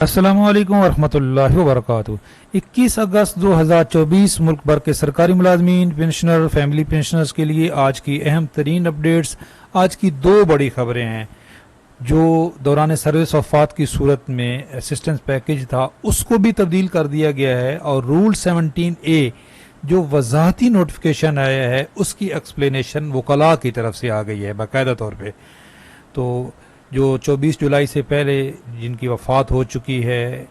अस्सलामु अलैकुम वरहमतुल्लाहि वबरकातुहू। 21 अगस्त 2024 मुल्क भर के सरकारी मुलाजमीन, पेंशनर, फैमिली पेंशनर्स के लिए आज की अहम तरीन अपडेट्स। आज की दो बड़ी खबरें हैं। जो दौरान सर्विस वफात की सूरत में असिस्टेंस पैकेज था उसको भी तब्दील कर दिया गया है, और रूल 17A जो वजाहती नोटिफिकेशन आया है उसकी एक्सप्लेनेशन वकला की तरफ से आ गई है बाकायदा तौर पे। तो जो 24 जुलाई से पहले जिनकी वफ़ात हो चुकी है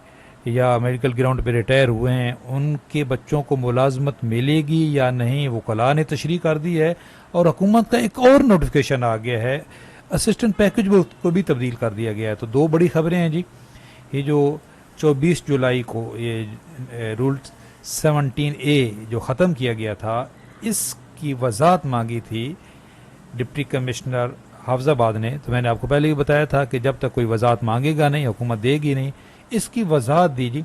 या मेडिकल ग्राउंड पे रिटायर हुए हैं, उनके बच्चों को मुलाजमत मिलेगी या नहीं, वकला ने तशरीह कर दी है। और हुकूमत का एक और नोटिफिकेशन आ गया है, असिस्टेंट पैकेज को भी तब्दील कर दिया गया है। तो दो बड़ी खबरें हैं जी। ये जो 24 जुलाई को ये रूल 17A जो ख़त्म किया गया था, इसकी वजाहत मांगी थी डिप्टी कमिश्नर हाफजाबाद ने। तो मैंने आपको पहले भी बताया था कि जब तक कोई वजाहत मांगेगा नहीं, हुकूमत देगी नहीं। इसकी वजाहत दी जी।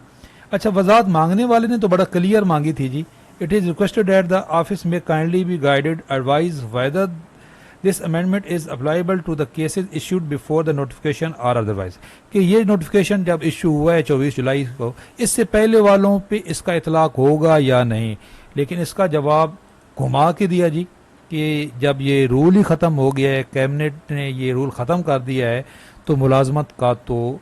अच्छा, वजाहत मांगने वाले ने तो बड़ा क्लियर मांगी थी जी। It is requested that the office में kindly be guided advise whether this amendment is applicable to the cases issued before the notification और अदरवाइज। कि ये नोटिफिकेशन जब इशू हुआ है 24 जुलाई को, इससे पहले वालों पे इसका इतलाक होगा या नहीं। लेकिन इसका जवाब घुमा के दिया जी कि जब ये रूल ही ख़त्म हो गया है, कैबिनेट ने ये रूल ख़त्म कर दिया है, तो मुलाजमत का तो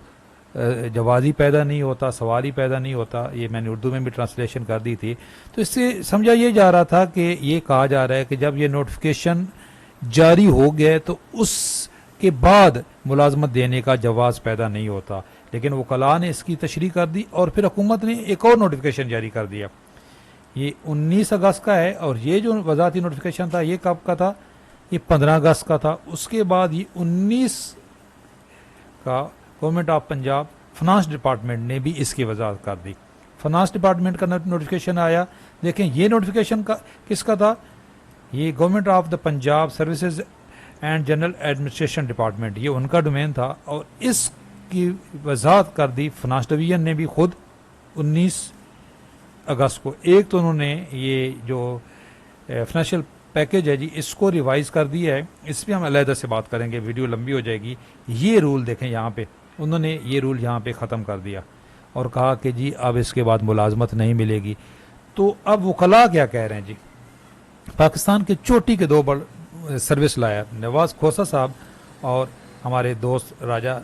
जवाब ही पैदा नहीं होता, सवाल ही पैदा नहीं होता। ये मैंने उर्दू में भी ट्रांसलेशन कर दी थी। तो इससे समझा ये जा रहा था कि ये कहा जा रहा है कि जब ये नोटिफिकेशन जारी हो गया तो उसके बाद मुलाजमत देने का जवाब पैदा नहीं होता। लेकिन वकला ने इसकी तशरीह कर दी, और फिर हुकूमत ने एक और नोटिफिकेशन जारी कर दिया। ये 19 अगस्त का है, और ये जो वजाहती नोटिफिकेशन था ये कब का था? ये 15 अगस्त का था। उसके बाद ये 19 का government of Punjab finance department ने भी इसकी वजाहत कर दी। फाइनेंस डिपार्टमेंट का नोटिफिकेशन आया। देखें, ये नोटिफिकेशन का किसका था? ये government of the Punjab services and general administration department, ये उनका डोमेन था। और इसकी वजाहत कर दी फाइनेंस डिवीजन ने भी खुद 19 अगस्त को। एक तो उन्होंने ये जो फाइनेंशियल पैकेज है जी, इसको रिवाइज कर दिया है। इस पर हम अलहदा से बात करेंगे, वीडियो लंबी हो जाएगी। ये रूल देखें, यहाँ पे उन्होंने ये रूल यहाँ पे ख़त्म कर दिया और कहा कि जी अब इसके बाद मुलाजमत नहीं मिलेगी। तो अब वकला क्या कह रहे हैं जी? पाकिस्तान के चोटी के दो बड़ सर्विस लाया, नवाज खोसा साहब और हमारे दोस्त राजा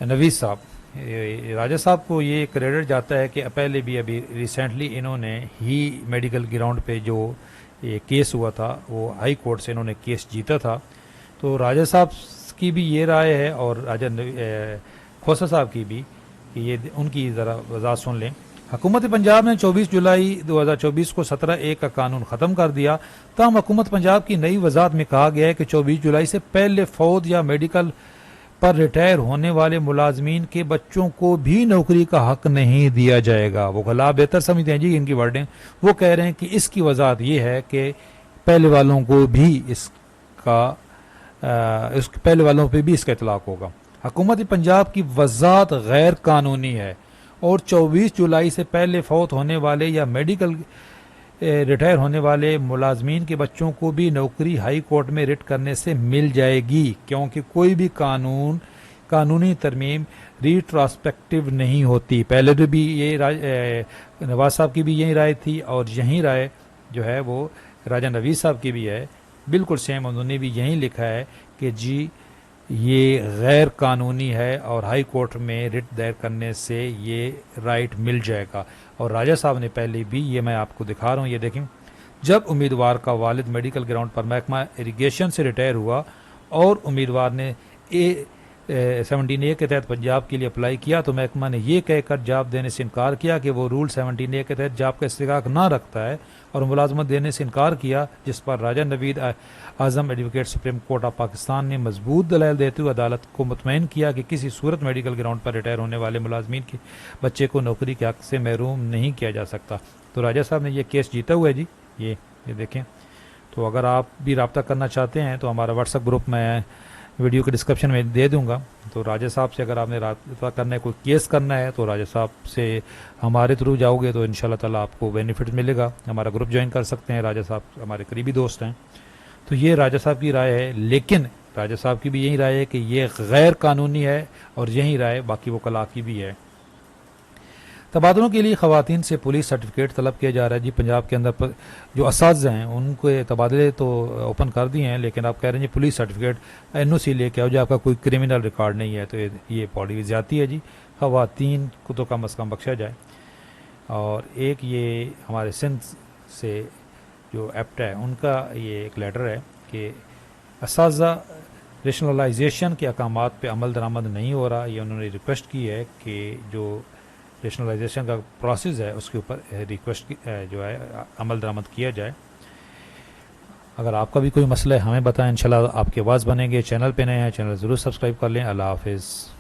नवीज साहब। राजा साहब को ये क्रेडिट जाता है कि पहले भी अभी रिसेंटली इन्होंने ही मेडिकल ग्राउंड पे जो ये केस हुआ था, वो हाई कोर्ट से इन्होंने केस जीता था। तो राजा साहब की भी ये राय है, और राजा खोसा साहब की भी, कि ये उनकी ज़रा वजाहत सुन लें। हुकूमत पंजाब ने 24 जुलाई 2024 को 17A का कानून ख़त्म कर दिया। तमाम हुकूमत पंजाब की नई वजाहत में कहा गया है कि 24 जुलाई से पहले फौज या मेडिकल पर रिटायर होने वाले मुलाजमीन के बच्चों को भी नौकरी का हक नहीं दिया जाएगा। वो गला बेहतर समझते हैं जी इनकी वर्डिंग। वो कह रहे हैं कि इसकी वजाहत ये है कि पहले वालों को भी पहले वालों पे भी इसका इतलाक होगा। हुकूमत पंजाब की वजाहत गैर कानूनी है, और 24 जुलाई से पहले फौत होने वाले या मेडिकल रिटायर होने वाले मुलाजमीन के बच्चों को भी नौकरी हाई कोर्ट में रिट करने से मिल जाएगी, क्योंकि कोई भी कानूनी तरमीम रिट्रोस्पेक्टिव नहीं होती। पहले तो भी ये नवाज साहब की भी यही राय थी, और यही राय जो है वो राजा नवीज साहब की भी है, बिल्कुल सेम। उन्होंने भी यही लिखा है कि जी ये गैर कानूनी है, और हाई कोर्ट में रिट दायर करने से ये राइट मिल जाएगा। और राजा साहब ने पहले भी, ये मैं आपको दिखा रहा हूँ, ये देखें, जब उम्मीदवार का वालिद मेडिकल ग्राउंड पर महकमा इरिगेशन से रिटायर हुआ और उम्मीदवार ने 17A के तहत पंजाब के लिए अप्लाई किया, तो महकमा ने यह कहकर जॉब देने से इनकार किया कि वो रूल 17A के तहत जॉब का इस्तिकाक ना रखता है, और मुलाजमत देने से इनकार किया, जिस पर Raja Naveed Azam advocate supreme court of Pakistan ने मजबूत दलाइल देते हुए अदालत को मुतमईन किया कि किसी सूरत मेडिकल ग्राउंड पर रिटायर होने वाले मुलाजमीन के बच्चे को नौकरी के हक से महरूम नहीं किया जा सकता। तो राजा साहब ने यह केस जीता हुआ है जी। ये देखें। तो अगर आप भी रब्ता करना चाहते हैं तो हमारा व्हाट्सएप ग्रुप में वीडियो के डिस्क्रिप्शन में दे दूंगा। तो राजा साहब से अगर आपने रब्ता करना है, कोई केस करना है, तो राजा साहब से हमारे थ्रू जाओगे तो इंशाल्लाह ताला आपको बेनिफिट मिलेगा। हमारा ग्रुप ज्वाइन कर सकते हैं। राजा साहब हमारे करीबी दोस्त हैं। तो ये राजा साहब की राय है। लेकिन راجہ صاحب کی بھی یہی رائے ہے کہ یہ غیر قانونی ہے اور یہی رائے باقی وکلاء کی بھی ہے۔ تبادلوں کے لیے خواتین سے پولیس سرٹیفکیٹ طلب کیا جا رہا ہے جی۔ پنجاب کے اندر جو اساتذہ ہیں ان کے تبادلے تو اوپن کر دیے ہیں، لیکن آپ کہہ رہے ہیں جی پولیس سرٹیفکیٹ NOC لے کے آؤ جو آپ کا کوئی کرمنل ریکارڈ نہیں ہے، تو یہ بڑی زیادتی ہے جی۔ خواتین کو تو کم از کم بخشا جائے۔ اور ایک یہ ہمارے سندھ سے جو ایپٹ ہے ان کا یہ ایک لیٹر ہے کہ اساتذہ ریشنلائزیشن کے احکامات پہ عمل درآمد نہیں ہو رہا، یہ انہوں نے ریکویسٹ کی ہے کہ جو ریشنلائزیشن کا پروسیس ہے اس کے اوپر ریکویسٹ جو ہے عمل درآمد کیا جائے۔ اگر آپ کا بھی کوئی مسئلہ ہے ہمیں بتائیں، انشاءاللہ آپ کی آواز بنیں گے۔ چینل پہ نئے ہیں چینل ضرور سبسکرائب کر لیں۔ اللہ حافظ۔